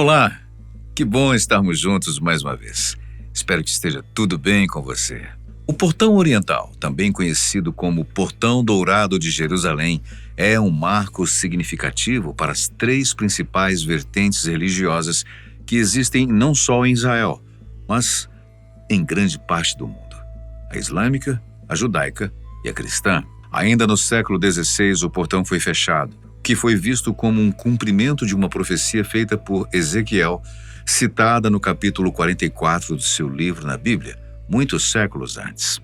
Olá, que bom estarmos juntos mais uma vez. Espero que esteja tudo bem com você. O Portão Oriental, também conhecido como Portão Dourado de Jerusalém, é um marco significativo para as três principais vertentes religiosas que existem não só em Israel, mas em grande parte do mundo: a islâmica, a judaica e a cristã. Ainda no século XVI, o portão foi fechado, que foi visto como um cumprimento de uma profecia feita por Ezequiel, citada no capítulo 44 do seu livro na Bíblia, muitos séculos antes.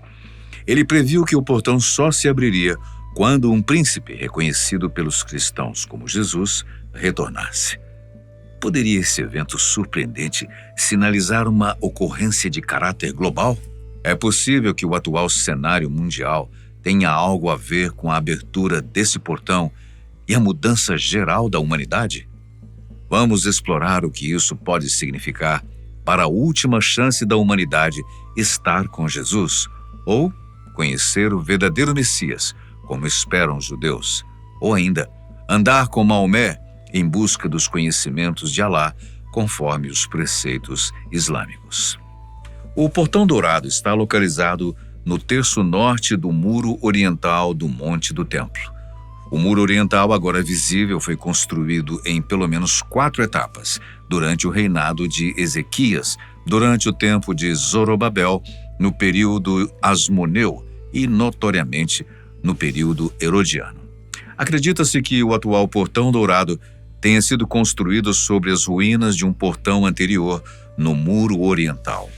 Ele previu que o portão só se abriria quando um príncipe, reconhecido pelos cristãos como Jesus, retornasse. Poderia esse evento surpreendente sinalizar uma ocorrência de caráter global? É possível que o atual cenário mundial tenha algo a ver com a abertura desse portão e a mudança geral da humanidade? Vamos explorar o que isso pode significar para a última chance da humanidade estar com Jesus, ou conhecer o verdadeiro Messias, como esperam os judeus, ou ainda andar com Maomé em busca dos conhecimentos de Alá, conforme os preceitos islâmicos. O Portão Dourado está localizado no terço norte do muro oriental do Monte do Templo. O muro oriental, agora visível, foi construído em pelo menos 4 etapas, durante o reinado de Ezequias, durante o tempo de Zorobabel, no período Asmoneu e, notoriamente, no período Herodiano. Acredita-se que o atual Portão Dourado tenha sido construído sobre as ruínas de um portão anterior no muro oriental.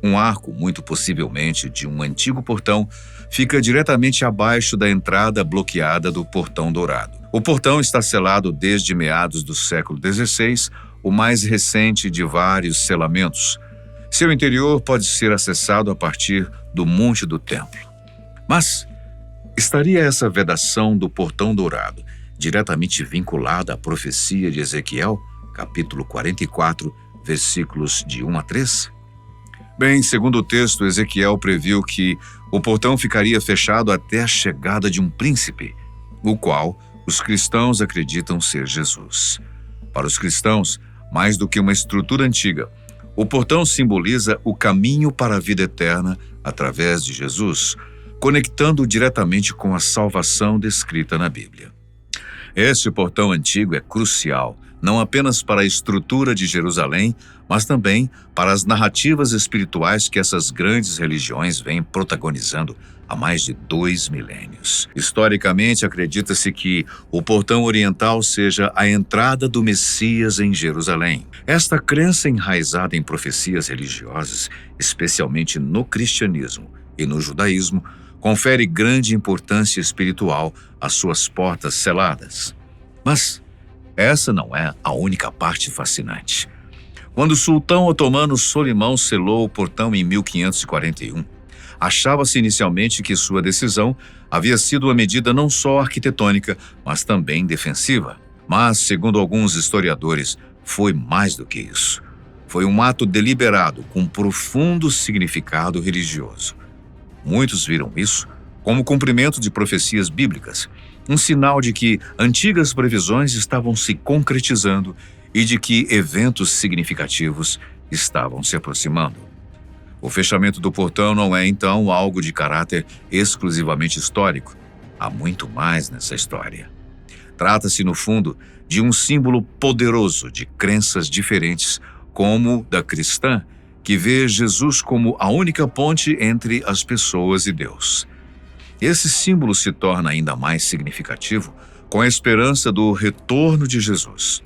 Um arco, muito possivelmente de um antigo portão, fica diretamente abaixo da entrada bloqueada do Portão Dourado. O portão está selado desde meados do século XVI, o mais recente de vários selamentos. Seu interior pode ser acessado a partir do Monte do Templo. Mas estaria essa vedação do Portão Dourado diretamente vinculada à profecia de Ezequiel, capítulo 44, versículos de 1 a 3? Bem, segundo o texto, Ezequiel previu que o portão ficaria fechado até a chegada de um príncipe, o qual os cristãos acreditam ser Jesus. Para os cristãos, mais do que uma estrutura antiga, o portão simboliza o caminho para a vida eterna através de Jesus, conectando diretamente com a salvação descrita na Bíblia. Este portão antigo é crucial, não apenas para a estrutura de Jerusalém, mas também para as narrativas espirituais que essas grandes religiões vêm protagonizando há mais de 2 milênios. Historicamente, acredita-se que o portão oriental seja a entrada do Messias em Jerusalém. Esta crença enraizada em profecias religiosas, especialmente no cristianismo e no judaísmo, confere grande importância espiritual às suas portas seladas. Mas essa não é a única parte fascinante. Quando o sultão otomano Solimão selou o portão em 1541, achava-se inicialmente que sua decisão havia sido uma medida não só arquitetônica, mas também defensiva. Mas, segundo alguns historiadores, foi mais do que isso. Foi um ato deliberado com profundo significado religioso. Muitos viram isso como cumprimento de profecias bíblicas, um sinal de que antigas previsões estavam se concretizando e de que eventos significativos estavam se aproximando. O fechamento do portão não é, então, algo de caráter exclusivamente histórico. Há muito mais nessa história. Trata-se, no fundo, de um símbolo poderoso de crenças diferentes, como da cristã, que vê Jesus como a única ponte entre as pessoas e Deus. Esse símbolo se torna ainda mais significativo com a esperança do retorno de Jesus.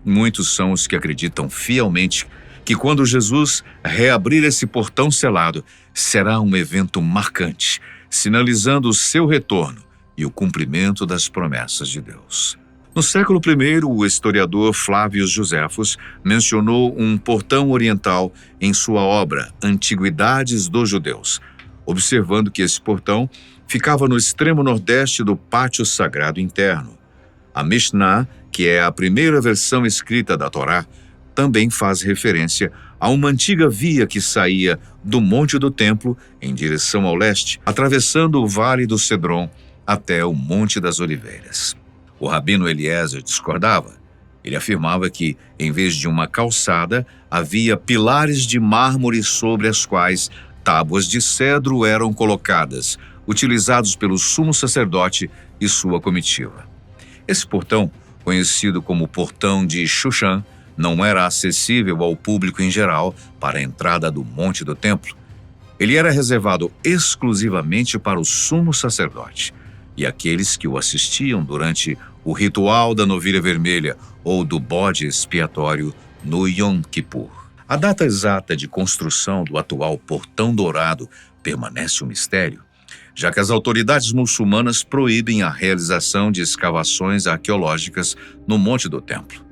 Muitos são os que acreditam fielmente que quando Jesus reabrir esse portão selado, será um evento marcante, sinalizando o seu retorno e o cumprimento das promessas de Deus. No século I, o historiador Flávio Joséfos mencionou um portão oriental em sua obra Antiguidades dos Judeus, observando que esse portão ficava no extremo nordeste do pátio sagrado interno. A Mishnah, que é a primeira versão escrita da Torá, também faz referência a uma antiga via que saía do Monte do Templo em direção ao leste, atravessando o Vale do Cedron até o Monte das Oliveiras. O rabino Eliezer discordava. Ele afirmava que, em vez de uma calçada, havia pilares de mármore sobre as quais tábuas de cedro eram colocadas, utilizados pelo sumo sacerdote e sua comitiva. Esse portão, conhecido como Portão de Xuxã, não era acessível ao público em geral para a entrada do Monte do Templo. Ele era reservado exclusivamente para o sumo sacerdote e aqueles que o assistiam durante o ritual da novilha vermelha ou do bode expiatório no Yom Kippur. A data exata de construção do atual Portão Dourado permanece um mistério, já que as autoridades muçulmanas proíbem a realização de escavações arqueológicas no Monte do Templo.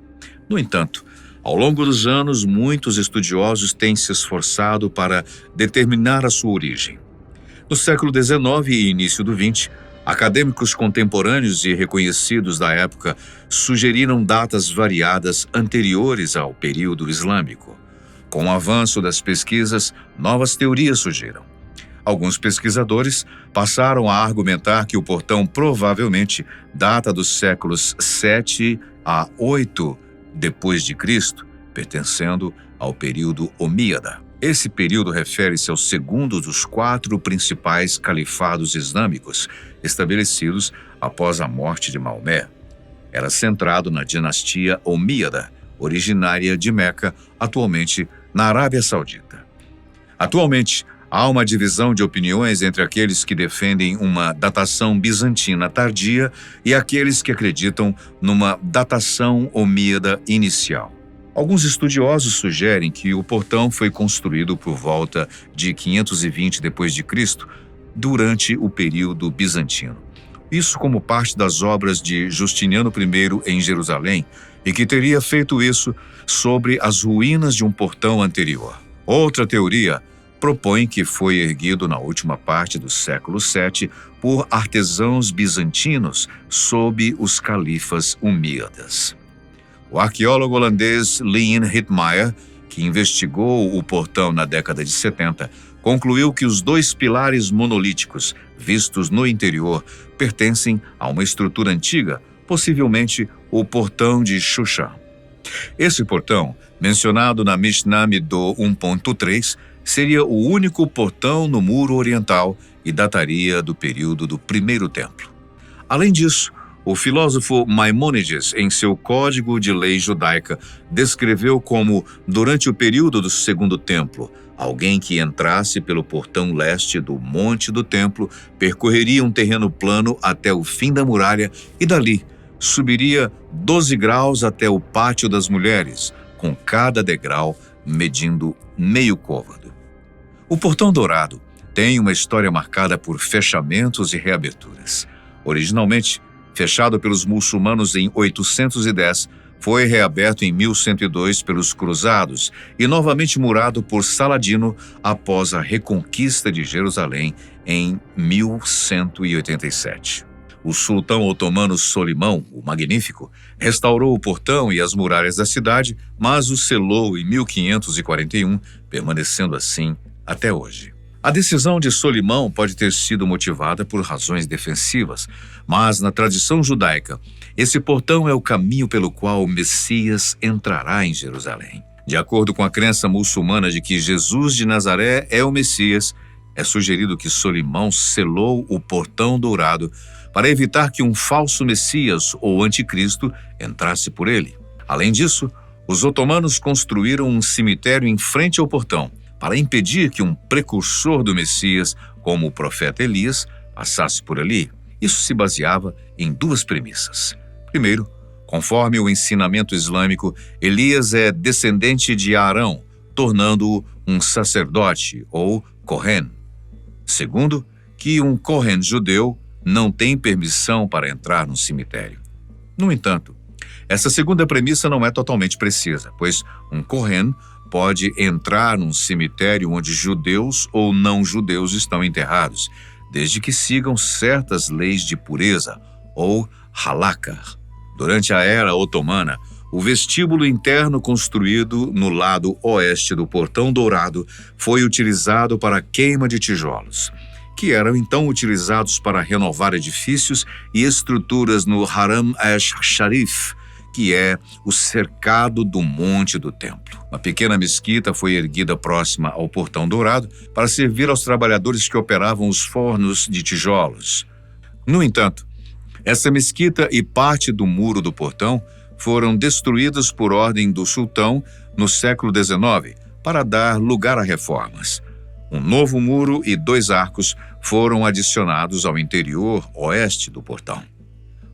No entanto, ao longo dos anos, muitos estudiosos têm se esforçado para determinar a sua origem. No século XIX e início do XX, acadêmicos contemporâneos e reconhecidos da época sugeriram datas variadas anteriores ao período islâmico. Com o avanço das pesquisas, novas teorias surgiram. Alguns pesquisadores passaram a argumentar que o portão provavelmente data dos séculos 7 a 8 depois de Cristo, pertencendo ao período Omíada. Esse período refere-se ao segundo dos 4 principais califados islâmicos estabelecidos após a morte de Maomé. Era centrado na dinastia Omíada, originária de Meca, atualmente na Arábia Saudita. Atualmente, há uma divisão de opiniões entre aqueles que defendem uma datação bizantina tardia e aqueles que acreditam numa datação omíada inicial. Alguns estudiosos sugerem que o portão foi construído por volta de 520 d.C., durante o período bizantino. Isso como parte das obras de Justiniano I em Jerusalém, e que teria feito isso sobre as ruínas de um portão anterior. Outra teoria propõe que foi erguido na última parte do século VII por artesãos bizantinos sob os califas umíadas. O arqueólogo holandês Leon Ritmeyer, que investigou o portão na década de 70, concluiu que os 2 pilares monolíticos vistos no interior pertencem a uma estrutura antiga, possivelmente o Portão de Xuxã. Esse portão, mencionado na Mishnah Midot 1.3, seria o único portão no muro oriental e dataria do período do Primeiro Templo. Além disso, o filósofo Maimônides, em seu Código de Lei Judaica, descreveu como, durante o período do Segundo Templo, alguém que entrasse pelo portão leste do Monte do Templo percorreria um terreno plano até o fim da muralha e dali subiria 12 graus até o Pátio das Mulheres, com cada degrau medindo meio côvado. O Portão Dourado tem uma história marcada por fechamentos e reaberturas. Originalmente, fechado pelos muçulmanos em 810, foi reaberto em 1102 pelos cruzados e novamente murado por Saladino após a reconquista de Jerusalém em 1187. O sultão otomano Solimão, o Magnífico, restaurou o portão e as muralhas da cidade, mas o selou em 1541, permanecendo assim até hoje. A decisão de Solimão pode ter sido motivada por razões defensivas, mas na tradição judaica, esse portão é o caminho pelo qual o Messias entrará em Jerusalém. De acordo com a crença muçulmana de que Jesus de Nazaré é o Messias, é sugerido que Solimão selou o Portão Dourado para evitar que um falso Messias ou anticristo entrasse por ele. Além disso, os otomanos construíram um cemitério em frente ao portão, para impedir que um precursor do Messias, como o profeta Elias, passasse por ali. Isso se baseava em 2 premissas. Primeiro, conforme o ensinamento islâmico, Elias é descendente de Arão, tornando-o um sacerdote, ou Kohen. Segundo, que um Kohen judeu não tem permissão para entrar no cemitério. No entanto, essa segunda premissa não é totalmente precisa, pois um Kohen pode entrar num cemitério onde judeus ou não-judeus estão enterrados, desde que sigam certas leis de pureza, ou halakha. Durante a era otomana, o vestíbulo interno construído no lado oeste do Portão Dourado foi utilizado para a queima de tijolos, que eram então utilizados para renovar edifícios e estruturas no Haram ash-Sharif, que é o cercado do Monte do Templo. Uma pequena mesquita foi erguida próxima ao Portão Dourado para servir aos trabalhadores que operavam os fornos de tijolos. No entanto, essa mesquita e parte do muro do portão foram destruídas por ordem do sultão no século XIX para dar lugar a reformas. Um novo muro e 2 arcos foram adicionados ao interior oeste do portão.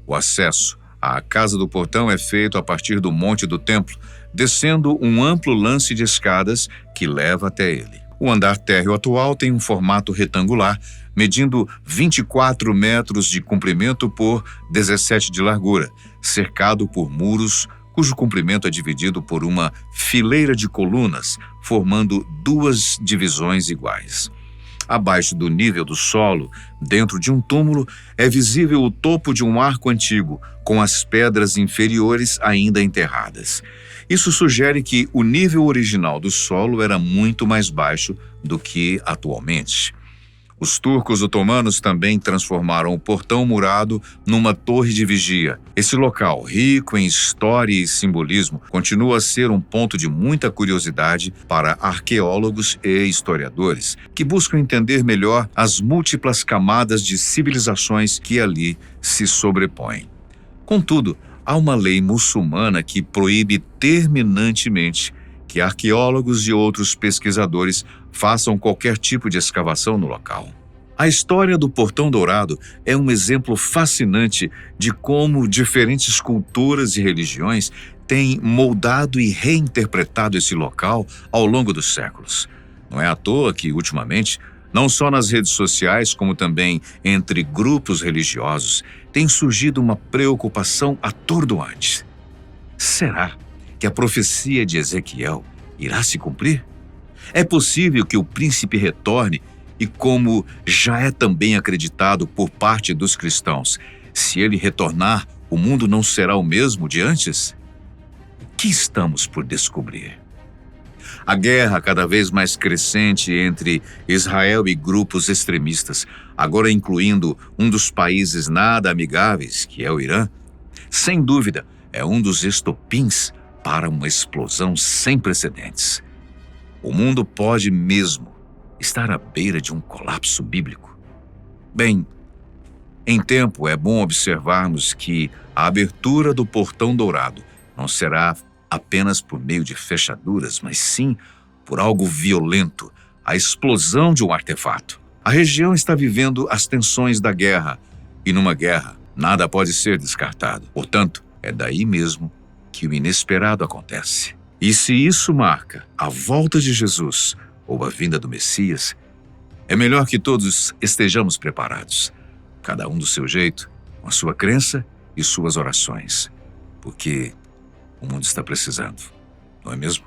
O acesso à Casa do Portão é feito a partir do Monte do Templo, descendo um amplo lance de escadas que leva até ele. O andar térreo atual tem um formato retangular, medindo 24 metros de comprimento por 17 de largura, cercado por muros cujo comprimento é dividido por uma fileira de colunas, formando 2 divisões iguais. Abaixo do nível do solo, dentro de um túmulo, é visível o topo de um arco antigo, com as pedras inferiores ainda enterradas. Isso sugere que o nível original do solo era muito mais baixo do que atualmente. Os turcos otomanos também transformaram o portão murado numa torre de vigia. Esse local, rico em história e simbolismo, continua a ser um ponto de muita curiosidade para arqueólogos e historiadores, que buscam entender melhor as múltiplas camadas de civilizações que ali se sobrepõem. Contudo, há uma lei muçulmana que proíbe terminantemente que arqueólogos e outros pesquisadores façam qualquer tipo de escavação no local. A história do Portão Dourado é um exemplo fascinante de como diferentes culturas e religiões têm moldado e reinterpretado esse local ao longo dos séculos. Não é à toa que, ultimamente, não só nas redes sociais, como também entre grupos religiosos, tem surgido uma preocupação atordoante. Será que a profecia de Ezequiel irá se cumprir? É possível que o príncipe retorne e, como já é também acreditado por parte dos cristãos, se ele retornar, o mundo não será o mesmo de antes? O que estamos por descobrir? A guerra cada vez mais crescente entre Israel e grupos extremistas, agora incluindo um dos países nada amigáveis, que é o Irã, sem dúvida é um dos estopins para uma explosão sem precedentes. O mundo pode mesmo estar à beira de um colapso bíblico. Bem, em tempo é bom observarmos que a abertura do Portão Dourado não será apenas por meio de fechaduras, mas sim por algo violento, a explosão de um artefato. A região está vivendo as tensões da guerra, e numa guerra nada pode ser descartado. Portanto, é daí mesmo que o inesperado acontece. E se isso marca a volta de Jesus ou a vinda do Messias, é melhor que todos estejamos preparados, cada um do seu jeito, com a sua crença e suas orações, porque o mundo está precisando, não é mesmo?